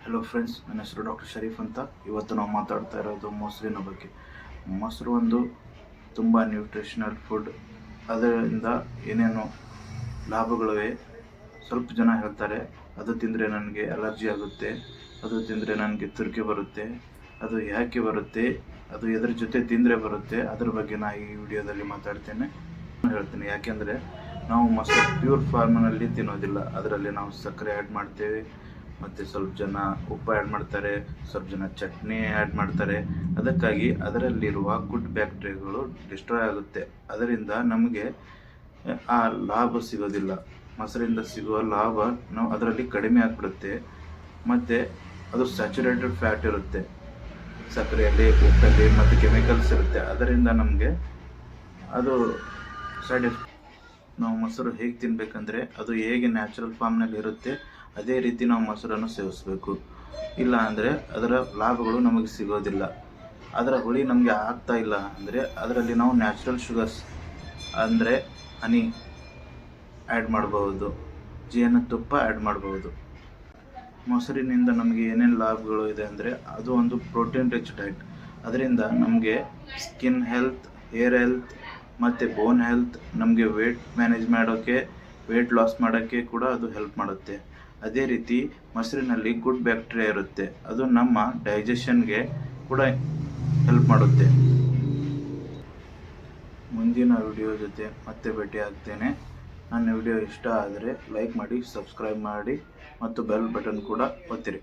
Hello friends, ನನ್ನ ಹೆಸರು doctor Sharif ಅಂತ. ಇವತ್ತು ನಾವು ಮಾತಾಡ್ತಾ ಇರೋದು ಮೊಸರಿನ ಬಗ್ಗೆ. ಮೊಸರು ಒಂದು ತುಂಬ ನ್ಯೂಟ್ರಿಷನಲ್ ಫುಡ್. ಅದರಿಂದ ಏನೇನು ಲಾಭಗಳಿವೆ. ಸ್ವಲ್ಪ ಜನ ಹೇಳ್ತಾರೆ ಅದು ತಿಂದರೆ ನನಗೆ ಅಲರ್ಜಿ ಆಗುತ್ತೆ, ಅದು ತಿಂದರೆ ನನಗೆ ತುರಿಕೆ ಬರುತ್ತೆ, ಅದು ಯಾಕೆ ಬರುತ್ತೆ, ಅದು ಎದ್ರ ಜೊತೆ ತಿಂದರೆ ಬರುತ್ತೆ, ಅದ್ರ ಬಗ್ಗೆ ನಾನು ಈ ವಿಡಿಯೋದಲ್ಲಿ ಮಾತಾಡ್ತೇನೆ. ಹೇಳ್ತೀನಿ ಯಾಕೆಂದರೆ ನಾವು ಮೊಸರು ಪ್ಯೂರ್ ಫಾರ್ಮ್ನಲ್ಲಿ ತಿನ್ನೋದಿಲ್ಲ. ಅದರಲ್ಲಿ ನಾವು ಸಕ್ಕರೆ ಆ್ಯಡ್ ಮಾಡ್ತೇವೆ, ಮತ್ತು ಸ್ವಲ್ಪ ಜನ ಉಪ್ಪು ಆ್ಯಡ್ ಮಾಡ್ತಾರೆ, ಸ್ವಲ್ಪ ಜನ ಚಟ್ನಿ ಆ್ಯಡ್ ಮಾಡ್ತಾರೆ. ಅದಕ್ಕಾಗಿ ಅದರಲ್ಲಿರುವ ಗುಡ್ ಬ್ಯಾಕ್ಟೀರಿಯಾಗಳು ಡಿಸ್ಟ್ರಾಯ್ ಆಗುತ್ತೆ. ಅದರಿಂದ ನಮಗೆ ಆ ಲಾಭ ಸಿಗೋದಿಲ್ಲ. ಮೊಸರಿಂದ ಸಿಗುವ ಲಾಭ ನಾವು ಅದರಲ್ಲಿ ಕಡಿಮೆ ಆಗಿಬಿಡುತ್ತೆ. ಮತ್ತು ಅದು ಸ್ಯಾಚುರೇಟೆಡ್ ಫ್ಯಾಟ್ ಇರುತ್ತೆ, ಸಕ್ಕರೆಯಲ್ಲಿ, ಉಪ್ಪಲ್ಲಿ ಮತ್ತು ಕೆಮಿಕಲ್ಸ್ ಇರುತ್ತೆ. ಅದರಿಂದ ನಮಗೆ ಅದು ಸೈಡ್ ಎಫೆಕ್ಟ್. ನಾವು ಮೊಸರು ಹೇಗೆ ತಿನ್ನಬೇಕಂದ್ರೆ, ಅದು ಹೇಗೆ ನ್ಯಾಚುರಲ್ ಫಾರ್ಮ್ನಲ್ಲಿ ಇರುತ್ತೆ ಅದೇ ರೀತಿ ನಾವು ಮೊಸರನ್ನು ಸೇವಿಸಬೇಕು. ಇಲ್ಲ ಅಂದರೆ ಅದರ ಲಾಭಗಳು ನಮಗೆ ಸಿಗೋದಿಲ್ಲ. ಅದರ ಹುಳಿ ನಮಗೆ ಆಗ್ತಾ ಇಲ್ಲ ಅಂದರೆ ಅದರಲ್ಲಿ ನಾವು ನ್ಯಾಚುರಲ್ ಶುಗರ್ಸ್ ಅಂದರೆ ಹನಿ ಆ್ಯಡ್ ಮಾಡಬಹುದು, ಜೇನುತುಪ್ಪ ಆ್ಯಡ್ ಮಾಡಬಹುದು. ಮೊಸರಿನಿಂದ ನಮಗೆ ಏನೇನು ಲಾಭಗಳು ಇದೆ ಅಂದರೆ, ಅದು ಒಂದು ಪ್ರೋಟೀನ್ ರಿಚ್ ಡಯಟ್. ಅದರಿಂದ ನಮಗೆ ಸ್ಕಿನ್ ಹೆಲ್ತ್, ಹೇರ್ ಹೆಲ್ತ್ ಮತ್ತು ಬೋನ್ ಹೆಲ್ತ್, ನಮಗೆ ವೇಟ್ ಮ್ಯಾನೇಜ್ ಮಾಡೋಕ್ಕೆ, ವೇಟ್ ಲಾಸ್ ಮಾಡೋಕ್ಕೆ ಕೂಡ ಅದು ಹೆಲ್ಪ್ ಮಾಡುತ್ತೆ. ಅದೇ ರೀತಿ ಮೊಸರಿನಲ್ಲಿ ಗುಡ್ ಬ್ಯಾಕ್ಟೀರಿಯಾ ಇರುತ್ತೆ, ಅದು ನಮ್ಮ ಡೈಜೆಷನ್ಗೆ ಕೂಡ ಹೆಲ್ಪ್ ಮಾಡುತ್ತೆ. ಮುಂದಿನ ವಿಡಿಯೋ ಜೊತೆ ಮತ್ತೆ ಭೇಟಿ ಆಗ್ತೇನೆ. ನನ್ನ ವಿಡಿಯೋ ಇಷ್ಟ ಆದರೆ ಲೈಕ್ ಮಾಡಿ, ಸಬ್ಸ್ಕ್ರೈಬ್ ಮಾಡಿ ಮತ್ತು ಬೆಲ್ ಬಟನ್ ಕೂಡ ಒತ್ತಿರಿ.